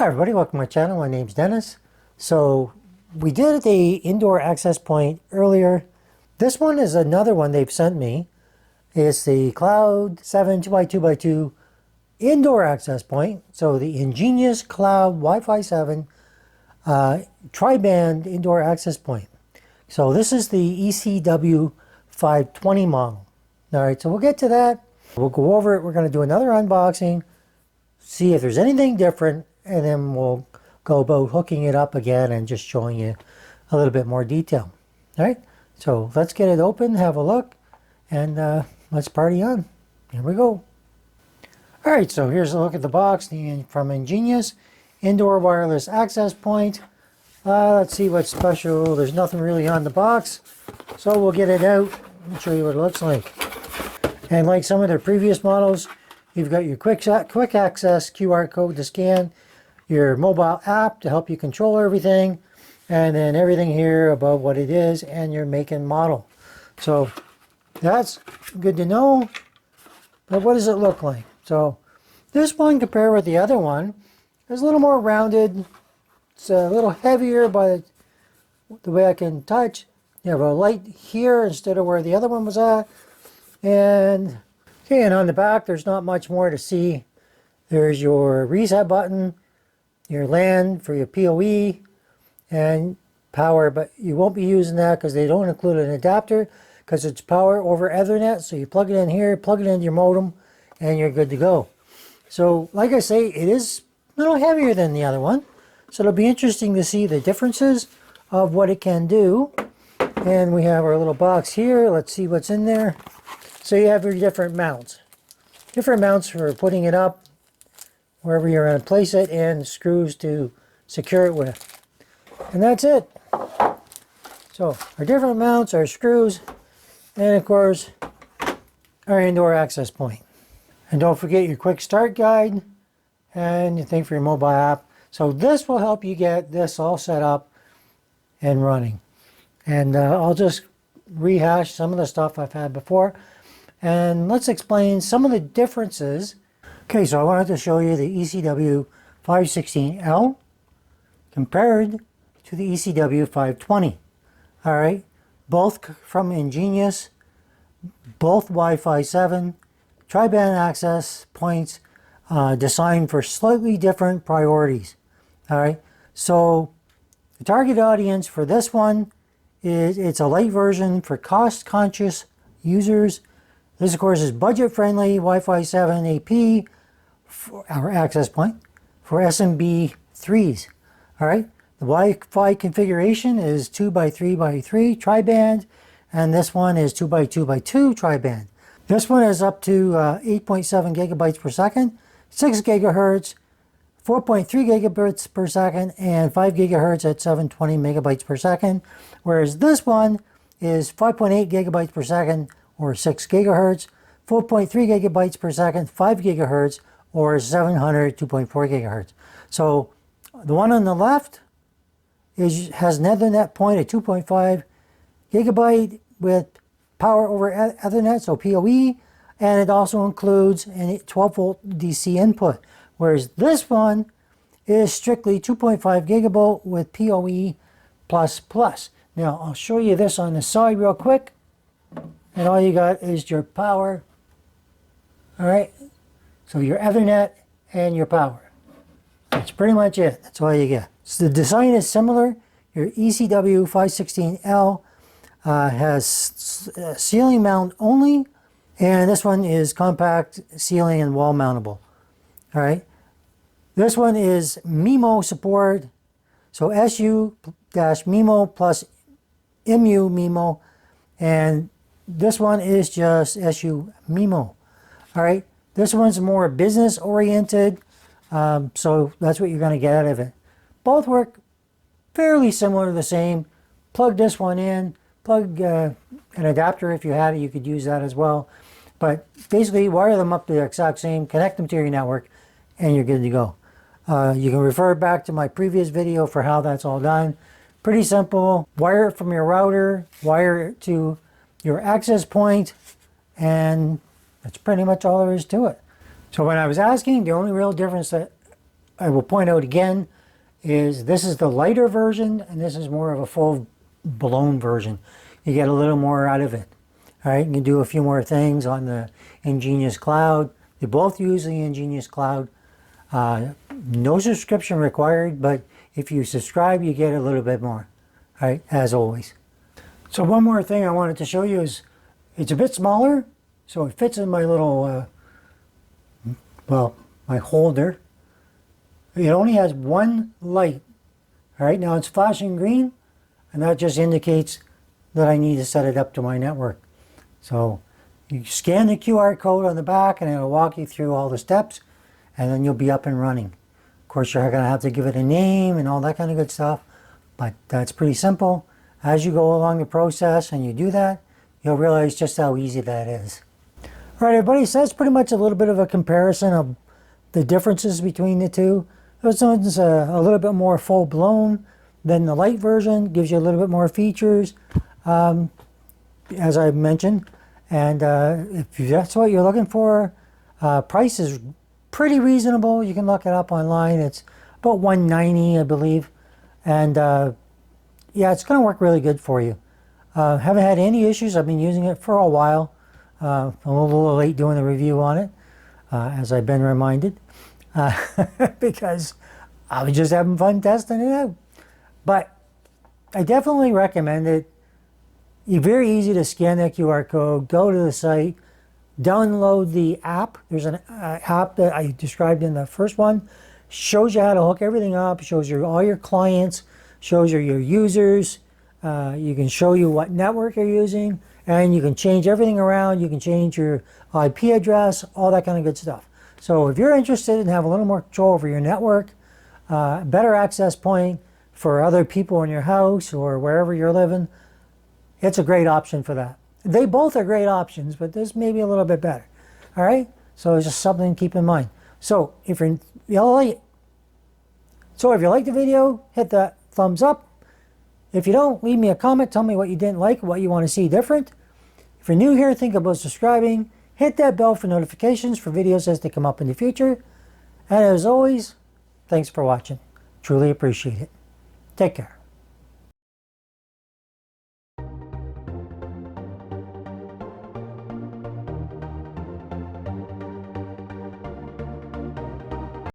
Hi everybody, welcome to my channel. My name's Dennis. So we did the indoor access point earlier. This one is another one they've sent me. It's the Cloud 7 2x2x2 indoor access point. So the Ingenious Cloud Wi-Fi 7 tri-band indoor access point. So this is the ECW520 model. All right, so we'll get to that. We'll go over it. We're going to do another unboxing, see if there's anything different, and then we'll go about hooking it up again and just showing you a little bit more detail. All right, so let's get it open, have a look, and let's party on. Here we go. All right, so here's a look at the box from Ingenious Indoor Wireless Access Point. Let's see what's special. There's nothing really on the box, so we'll get it out and show you what it looks like. And like some of their previous models, you've got your quick access QR code to scan, your mobile app to help you control everything, and then everything here about what it is and your make and model. So that's good to know. But what does it look like? So this one, compared with the other one, is a little more rounded. It's a little heavier by the way I can touch. You have a light here instead of where the other one was at. And okay, and on the back, there's not much more to see. There's your reset button, your LAN for your PoE, and power, but you won't be using that because they don't include an adapter because it's power over Ethernet. So you plug it in here, plug it into your modem, and you're good to go. So like I say, it is a little heavier than the other one. So it'll be interesting to see the differences of what it can do. And we have our little box here. Let's see what's in there. So you have your different mounts. Different mounts for putting it up, wherever you're going to place it, and screws to secure it with. And that's it. So our different mounts, our screws, and of course, our indoor access point. And don't forget your quick start guide and your thing for your mobile app. So this will help you get this all set up and running. And I'll just rehash some of the stuff I've had before. And let's explain some of the differences. Okay, so I wanted to show you the ECW516L compared to the ECW520. All right, both from Ingenious, both Wi-Fi 7, tri-band access points designed for slightly different priorities. All right, so the target audience for this one is, it's a light version for cost-conscious users. This, of course, is budget-friendly Wi-Fi 7 AP, for our access point, for SMB 3s. All right, the Wi-Fi configuration is 2x3x3 tri-band, and this one is 2x2x2 tri-band. This one is up to 8.7 gigabytes per second, 6 gigahertz, 4.3 gigabits per second, and 5 gigahertz at 720 megabytes per second, whereas this one is 5.8 gigabytes per second, or 6 gigahertz, 4.3 gigabytes per second, 5 gigahertz, or 700 2.4 gigahertz. So the one on the left has an Ethernet point at 2.5 gigabyte with power over Ethernet, so PoE, and it also includes a 12 volt DC input, whereas this one is strictly 2.5 gigavolt with PoE++. Now I'll show you this on the side real quick. And all you got is your power. All right, so your Ethernet and your power. That's pretty much it. That's all you get. So the design is similar. Your ECW516L has ceiling mount only, and this one is compact ceiling and wall mountable. All right, this one is MIMO support, so SU-MIMO plus MU MIMO, and this one is just SU MIMO. All right, this one's more business oriented, so that's what you're going to get out of it. Both work fairly similar to the same. Plug this one in, plug an adapter if you had it, you could use that as well. But basically wire them up to the exact same, connect them to your network, and you're good to go. You can refer back to my previous video for how that's all done. Pretty simple. Wire it from your router, wire it to your access point, and that's pretty much all there is to it. So when I was asking, the only real difference that I will point out again is this is the lighter version and this is more of a full blown version. You get a little more out of it. All right, you can do a few more things on the Ingenious Cloud. They both use the Ingenious Cloud. No subscription required, but if you subscribe, you get a little bit more. All right, as always. So one more thing I wanted to show you is it's a bit smaller, so it fits in my little, well, my holder. It only has one light. All right, now it's flashing green, and that just indicates that I need to set it up to my network. So you scan the QR code on the back and it'll walk you through all the steps, and then you'll be up and running. Of course, you're going to have to give it a name and all that kind of good stuff, but that's pretty simple. As you go along the process and you do that, you'll realize just how easy that is. All right, everybody, so that's pretty much a little bit of a comparison of the differences between the two. This one's a little bit more full-blown than the light version, gives you a little bit more features, as I mentioned. And if that's what you're looking for, price is pretty reasonable. You can look it up online. It's about $190, I believe. And yeah, it's going to work really good for you. Haven't had any issues. I've been using it for a while. I'm a little late doing the review on it, as I've been reminded, because I was just having fun testing it out. But I definitely recommend it. It's very easy to scan that QR code, go to the site, download the app. There's an app that I described in the first one. Shows you how to hook everything up, shows you all your clients, shows you your users. You can show you what network you're using, and you can change everything around. You can change your IP address, all that kind of good stuff. So if you're interested in having a little more control over your network, better access point for other people in your house or wherever you're living, it's a great option for that. They both are great options, but this may be a little bit better. All right? So it's just something to keep in mind. So if you like the video, hit that thumbs up. If you don't, leave me a comment. Tell me what you didn't like, what you want to see different. If you're new here, think about subscribing. Hit that bell for notifications for videos as they come up in the future. And as always, thanks for watching. Truly appreciate it. Take care.